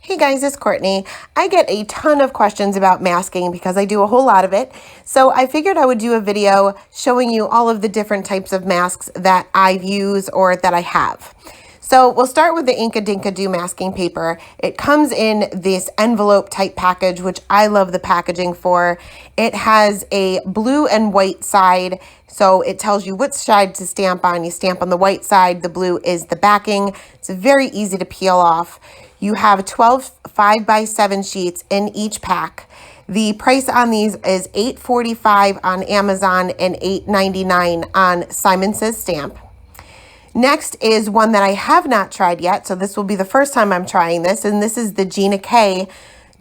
Hey guys, it's Courtney. I get a ton of questions about masking because I do a whole lot of it. So I figured I would do a video showing you all of the different types of masks that I use or that I have. So we'll start with the Inka Dinka Do masking paper. It comes in this envelope type package, which I love the packaging for. It has a blue and white side, so it tells you which side to stamp on. You stamp on the white side, the blue is the backing. It's very easy to peel off. You have 12 5x7 sheets in each pack. The price on these is $8.45 on Amazon and $8.99 on Simon Says Stamp. Next is one that I have not tried yet, so this will be the first time I'm trying this, and this is the Gina K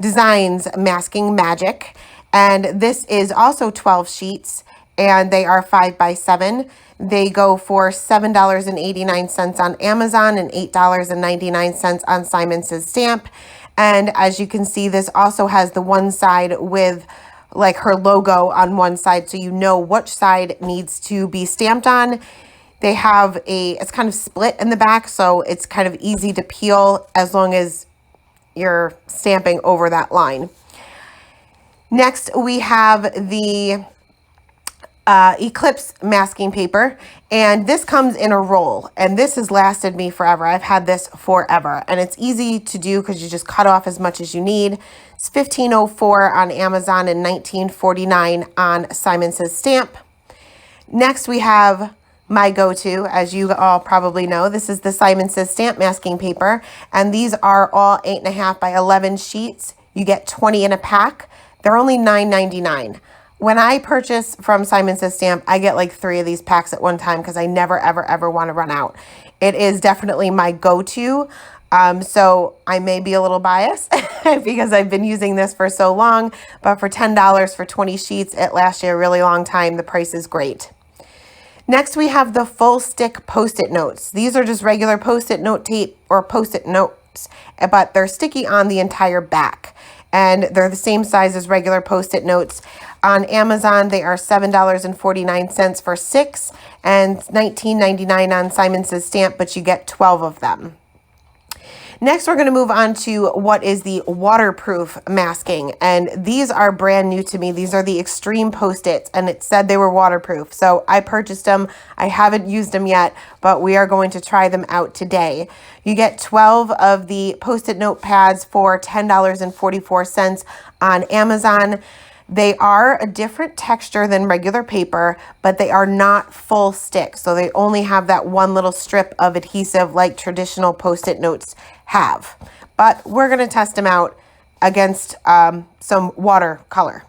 Designs Masking Magic. And this is also 12 sheets, and they are 5x7. They go for $7.89 on Amazon and $8.99 on Simon Says Stamp. And as you can see, this also has the one side with like her logo on one side, so you know which side needs to be stamped on. They have it's kind of split in the back, so it's kind of easy to peel as long as you're stamping over that line. Next, we have the Eclipse masking paper, and this comes in a roll, and this has lasted me forever. I've had this forever, and it's easy to do because you just cut off as much as you need. It's $15.04 on Amazon and $19.49 on Simon Says Stamp. Next, we have my go-to, as you all probably know. This is the Simon Says Stamp masking paper, and these are all 8.5 by 11 sheets. You get 20 in a pack. They're only $9.99. When I purchase from Simon Says Stamp, I get like 3 of these packs at one time because I never, ever want to run out. It is definitely my go-to. So I may be a little biased because I've been using this for so long, but for $10 for 20 sheets, it lasts you a really long time. The price is great. Next, we have the full stick Post-it notes. These are just regular Post-it note tape or Post-it notes, but they're sticky on the entire back. And they're the same size as regular Post-it notes. On Amazon, they are $7.49 for 6 and $19.99 on Simon Says Stamp, but you get 12 of them. Next, we're going to move on to what is the waterproof masking, and these are brand new to me. These are the Extreme Post-its, and it said they were waterproof, so I purchased them. I haven't used them yet, but we are going to try them out today. You get 12 of the Post-it note pads for $10.44 on Amazon. They are a different texture than regular paper, but they are not full stick. So they only have that one little strip of adhesive like traditional Post-it notes have. But we're going to test them out against some watercolor.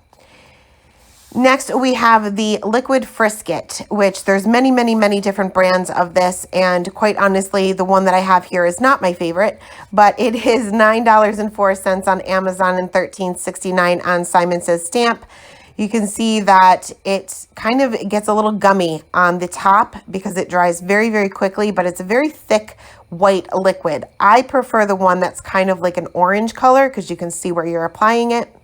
Next, we have the Liquid Frisket, which there's many different brands of this. And quite honestly, the one that I have here is not my favorite, but it is $9.04 on Amazon and $13.69 on Simon Says Stamp. You can see that it kind of gets a little gummy on the top because it dries very quickly, but it's a very thick white liquid. I prefer the one that's kind of like an orange color because you can see where you're applying it.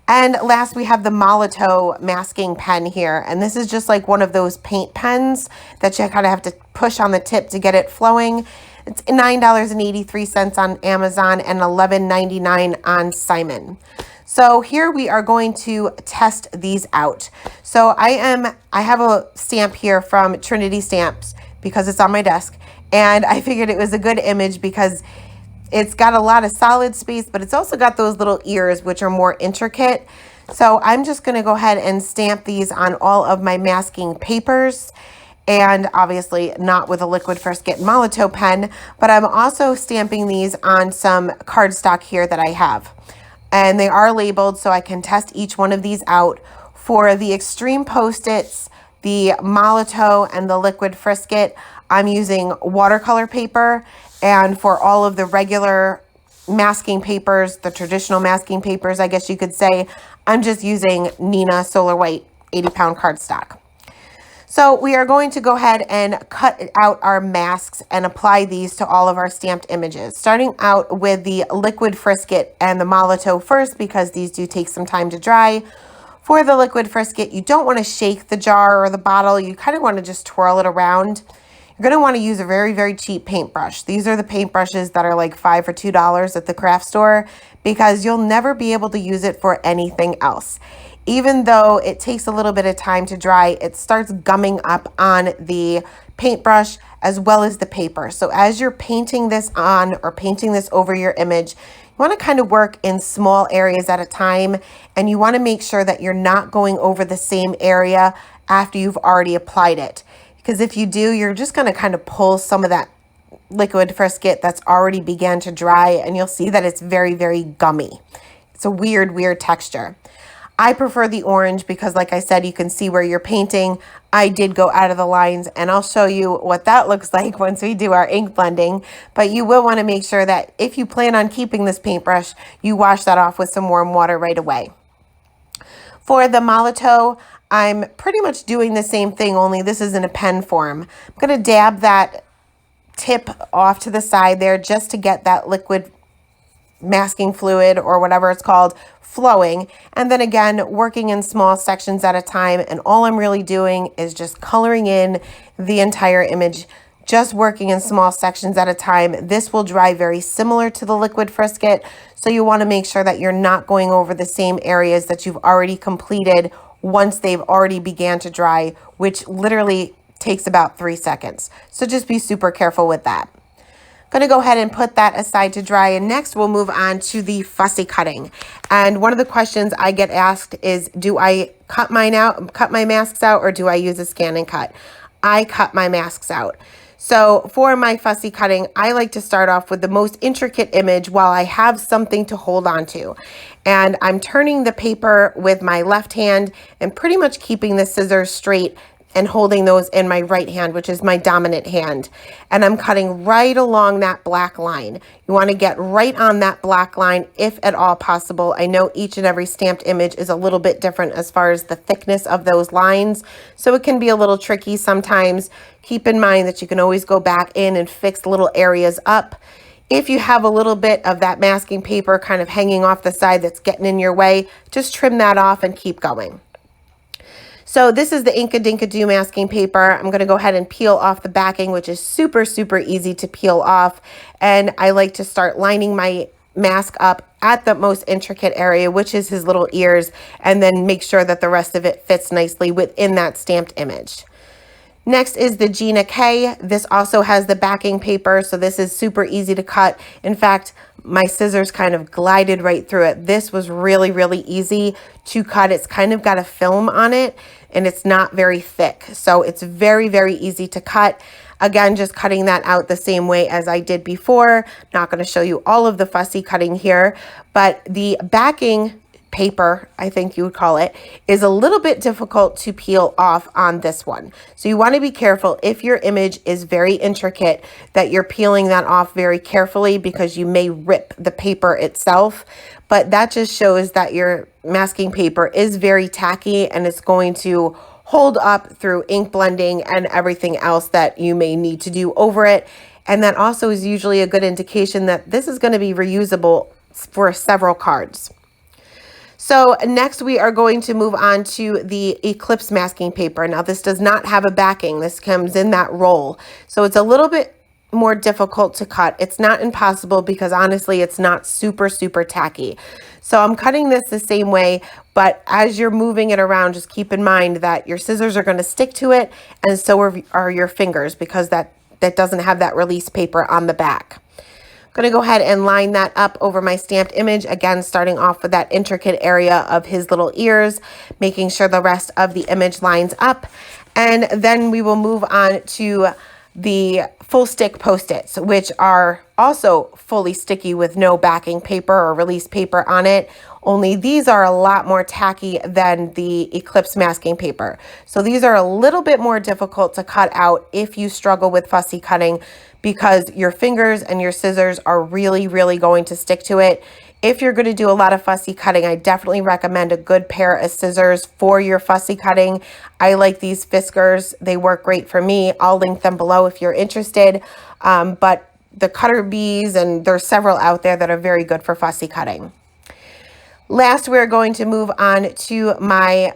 And last, we have the Molotow masking pen here. And this is just like one of those paint pens that you kind of have to push on the tip to get it flowing. It's $9.83 on Amazon and $11.99 on Simon. So here we are going to test these out. So I have a stamp here from Trinity Stamps because it's on my desk. And I figured it was a good image because it's got a lot of solid space, but it's also got those little ears, which are more intricate. So I'm just going to go ahead and stamp these on all of my masking papers, and obviously not with a Liquid Frisket Molotow pen, but I'm also stamping these on some cardstock here that I have. And they are labeled so I can test each one of these out. For the Extreme Post-its, the Molotow, and the Liquid Frisket, I'm using watercolor paper. And for all of the regular masking papers, the traditional masking papers, I guess you could say, I'm just using Neenah Solar White 80-pound cardstock. So we are going to go ahead and cut out our masks and apply these to all of our stamped images. Starting out with the Liquid Frisket and the Molotow first, because these do take some time to dry. For the Liquid Frisket, you don't want to shake the jar or the bottle. You kind of want to just twirl it around. You're going to want to use a very, very cheap paintbrush. These are the paintbrushes that are like $5 for $2 at the craft store, because you'll never be able to use it for anything else. Even though it takes a little bit of time to dry, it starts gumming up on the paintbrush as well as the paper. So as you're painting this on or painting this over your image, you want to kind of work in small areas at a time, and you want to make sure that you're not going over the same area after you've already applied it. Because if you do, you're just going to kind of pull some of that liquid frisket that's already began to dry, and you'll see that it's very, very gummy. It's a weird, weird texture. I prefer the orange because, like I said, you can see where you're painting. I did go out of the lines, and I'll show you what that looks like once we do our ink blending. But you will want to make sure that if you plan on keeping this paintbrush, you wash that off with some warm water right away. For the Molotow, I'm pretty much doing the same thing, only this is in a pen form. I'm going to dab that tip off to the side there just to get that liquid masking fluid or whatever it's called flowing, and then again working in small sections at a time. And all I'm really doing is just coloring in the entire image, just working in small sections at a time. This will dry very similar to the liquid frisket, so you want to make sure that you're not going over the same areas that you've already completed once they've already began to dry, which literally takes about 3 seconds. So just be super careful with that. Going to go ahead and put that aside to dry, and next we'll move on to the fussy cutting. And one of the questions I get asked is, do I cut my masks out, or do I use a scan and cut? I cut my masks out. So for my fussy cutting, I like to start off with the most intricate image while I have something to hold on to. And I'm turning the paper with my left hand and pretty much keeping the scissors straight and holding those in my right hand, which is my dominant hand. And I'm cutting right along that black line. You want to get right on that black line if at all possible. I know each and every stamped image is a little bit different as far as the thickness of those lines, so it can be a little tricky sometimes. Keep in mind that you can always go back in and fix little areas up. If you have a little bit of that masking paper kind of hanging off the side that's getting in your way, just trim that off and keep going. So this is the Inka Dinka Doo masking paper. I'm going to go ahead and peel off the backing, which is super, super easy to peel off. And I like to start lining my mask up at the most intricate area, which is his little ears, and then make sure that the rest of it fits nicely within that stamped image. Next is the Gina K. This also has the backing paper, so this is super easy to cut. In fact, my scissors kind of glided right through it. This was really, really easy to cut. It's kind of got a film on it, and it's not very thick. So it's very, very easy to cut. Again, just cutting that out the same way as I did before. Not going to show you all of the fussy cutting here, but the backing paper, I think you would call it, is a little bit difficult to peel off on this one. So you want to be careful if your image is very intricate that you're peeling that off very carefully, because you may rip the paper itself. But that just shows that your masking paper is very tacky, and it's going to hold up through ink blending and everything else that you may need to do over it. And that also is usually a good indication that this is going to be reusable for several cards. So next we are going to move on to the Eclipse masking paper. Now this does not have a backing. This comes in that roll. So it's a little bit more difficult to cut. It's not impossible, because honestly it's not super, super tacky. So I'm cutting this the same way, but as you're moving it around, just keep in mind that your scissors are going to stick to it, and so are your fingers, because that doesn't have that release paper on the back. I'm going to go ahead and line that up over my stamped image, again starting off with that intricate area of his little ears, making sure the rest of the image lines up. And then we will move on to the full stick Post-its, which are also fully sticky with no backing paper or release paper on it. Only these are a lot more tacky than the Eclipse masking paper. So these are a little bit more difficult to cut out if you struggle with fussy cutting, because your fingers and your scissors are really, really going to stick to it. If you're going to do a lot of fussy cutting, I definitely recommend a good pair of scissors for your fussy cutting. I like these Fiskars. They work great for me. I'll link them below if you're interested. But the Cutter Bees, and there's several out there that are very good for fussy cutting. Last, we're going to move on to my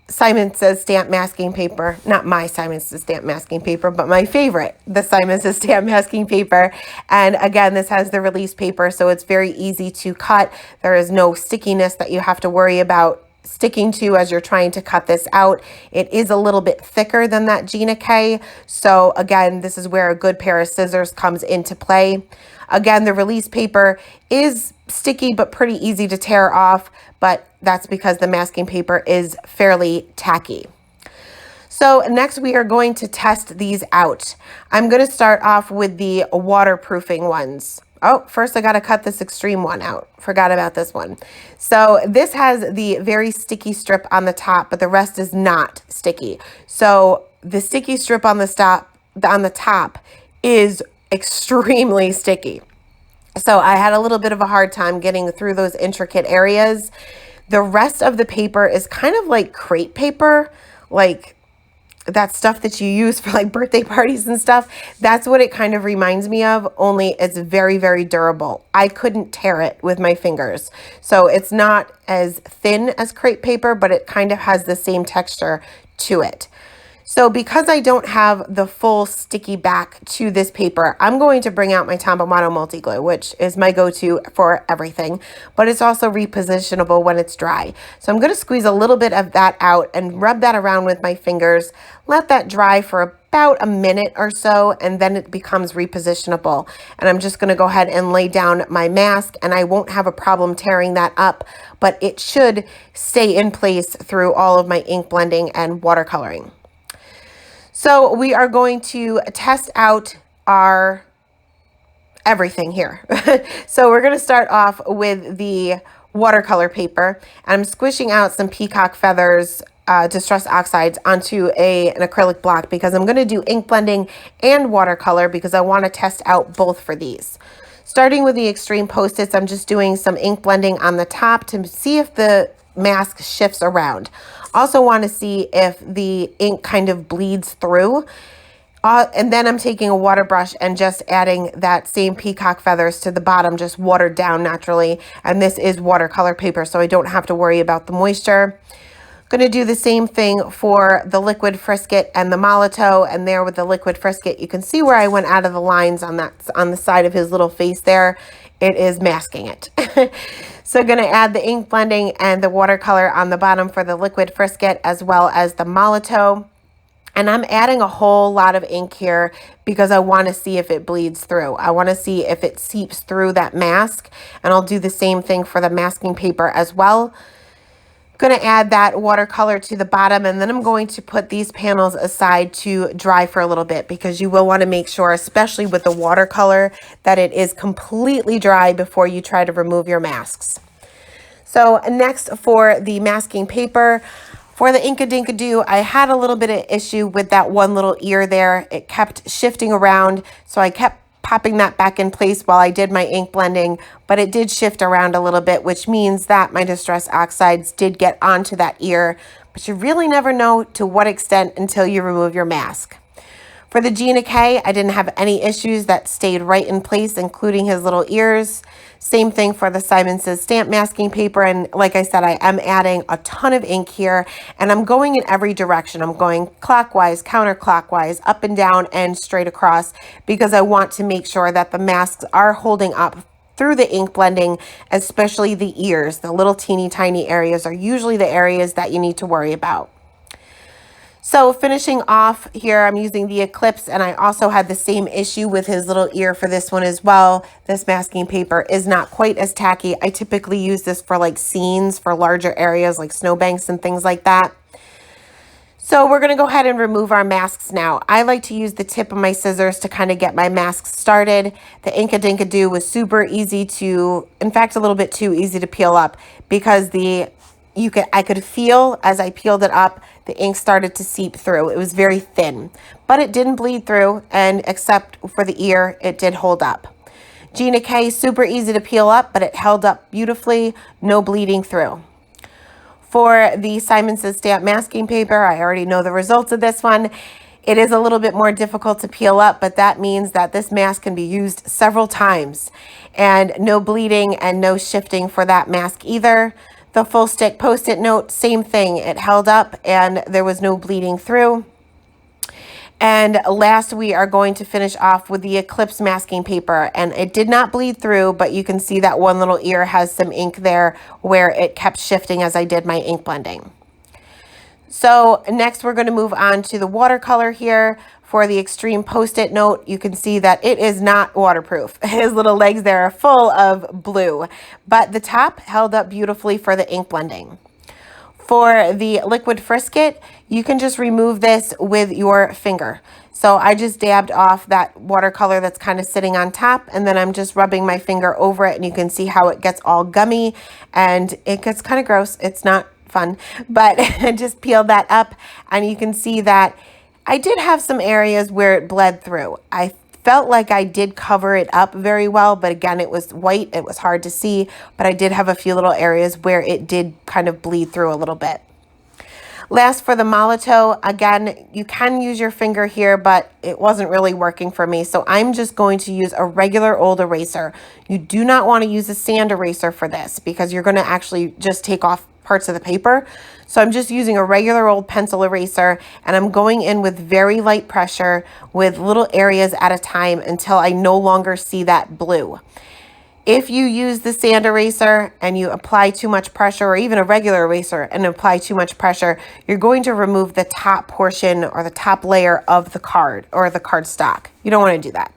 Simon Says stamp masking paper, not my Simon Says stamp masking paper, but my favorite, the Simon Says stamp masking paper. And again, this has the release paper, so it's very easy to cut. There is no stickiness that you have to worry about sticking to as you're trying to cut this out. It is a little bit thicker than that Gina K. So again, this is where a good pair of scissors comes into play. Again, the release paper is sticky but pretty easy to tear off, but that's because the masking paper is fairly tacky. So next we are going to test these out. I'm going to start off with the waterproofing ones. Oh, first I got to cut this extreme one out. Forgot about this one. So this has the very sticky strip on the top, but the rest is not sticky. So the sticky strip on the top is extremely sticky. So I had a little bit of a hard time getting through those intricate areas. The rest of the paper is kind of like crepe paper, like that stuff that you use for like birthday parties and stuff. That's what it kind of reminds me of, only it's very, very durable. I couldn't tear it with my fingers. So it's not as thin as crepe paper, but it kind of has the same texture to it. So because I don't have the full sticky back to this paper, I'm going to bring out my Tombow Multi Glue, which is my go-to for everything, but it's also repositionable when it's dry. So I'm going to squeeze a little bit of that out and rub that around with my fingers, let that dry for about a minute or so, and then it becomes repositionable. And I'm just going to go ahead and lay down my mask, and I won't have a problem tearing that up, but it should stay in place through all of my ink blending and watercoloring. So we are going to test out our everything here. So we're going to start off with the watercolor paper. I'm squishing out some peacock feathers, distress oxides onto an acrylic block because I'm going to do ink blending and watercolor because I want to test out both for these. Starting with the extreme post-its, I'm just doing some ink blending on the top to see if the mask shifts around. Also want to see if the ink kind of bleeds through. And then I'm taking a water brush and just adding that same peacock feathers to the bottom, just watered down naturally. And this is watercolor paper, so I don't have to worry about the moisture. Going to do the same thing for the liquid frisket and the Molotow, and there with the liquid frisket, you can see where I went out of the lines on the side of his little face there. It is masking it. So going to add the ink blending and the watercolor on the bottom for the liquid frisket as well as the Molotow. And I'm adding a whole lot of ink here because I want to see if it bleeds through. I want to see if it seeps through that mask, and I'll do the same thing for the masking paper as well. Going to add that watercolor to the bottom, and then I'm going to put these panels aside to dry for a little bit because you will want to make sure, especially with the watercolor, that it is completely dry before you try to remove your masks. So next for the masking paper, for the Ink-a-Dink-a-Doo, I had a little bit of issue with that one little ear there. It kept shifting around, so I kept popping that back in place while I did my ink blending, but it did shift around a little bit, which means that my distress oxides did get onto that ear, but you really never know to what extent until you remove your mask. For the Gina K, I didn't have any issues. That stayed right in place, including his little ears. Same thing for the Simon Says stamp masking paper, and like I said, I am adding a ton of ink here, and I'm going in every direction. I'm going clockwise, counterclockwise, up and down, and straight across because I want to make sure that the masks are holding up through the ink blending, especially the ears. The little teeny tiny areas are usually the areas that you need to worry about. So finishing off here, I'm using the Eclipse, and I also had the same issue with his little ear for this one as well. This masking paper is not quite as tacky. I typically use this for like scenes for larger areas like snowbanks and things like that. So we're going to go ahead and remove our masks now. I like to use the tip of my scissors to kind of get my masks started. The Ink-a-Dink-a-Doo was super easy to, in fact, a little bit too easy to peel up because I could feel as I peeled it up, the ink started to seep through. It was very thin, but it didn't bleed through, and except for the ear, it did hold up. Gina K, super easy to peel up, but it held up beautifully, no bleeding through. For the Simon Says stamp masking paper, I already know the results of this one. It is a little bit more difficult to peel up, but that means that this mask can be used several times, and no bleeding and no shifting for that mask either. The full stick Post-it note, same thing. It held up and there was no bleeding through. And last, we are going to finish off with the Eclipse masking paper, and it did not bleed through, but you can see that one little ear has some ink there where it kept shifting as I did my ink blending. So next we're going to move on to the watercolor here. For the Extreme Post-it note, you can see that it is not waterproof. His little legs there are full of blue, but the top held up beautifully for the ink blending. For the liquid frisket, you can just remove this with your finger. So I just dabbed off that watercolor that's kind of sitting on top, and then I'm just rubbing my finger over it, and you can see how it gets all gummy and it gets kind of gross. It's not fun, but I just peeled that up, and you can see that I did have some areas where it bled through. I felt like I did cover it up very well, but again, it was white. It was hard to see, but I did have a few little areas where it did kind of bleed through a little bit. Last, for the Molotow, again, you can use your finger here, but it wasn't really working for me. So I'm just going to use a regular old eraser. You do not want to use a sand eraser for this because you're going to actually just take off parts of the paper. So I'm just using a regular old pencil eraser, and I'm going in with very light pressure with little areas at a time until I no longer see that blue. If you use the sand eraser and you apply too much pressure, or even a regular eraser and apply too much pressure, you're going to remove the top portion or the top layer of the card or the card stock. You don't want to do that.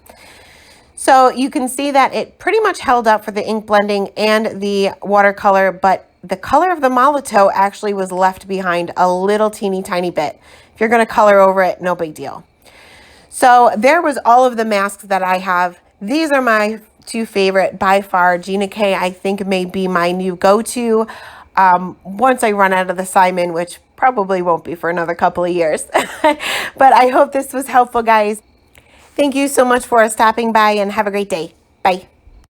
So you can see that it pretty much held up for the ink blending and the watercolor, but the color of the Molotow actually was left behind a little teeny tiny bit. If you're going to color over it, no big deal. So there was all of the masks that I have. These are my two favorite by far. Gina K, I think, may be my new go-to once I run out of the Simon, which probably won't be for another couple of years. But I hope this was helpful, guys. Thank you so much for stopping by, and have a great day. Bye.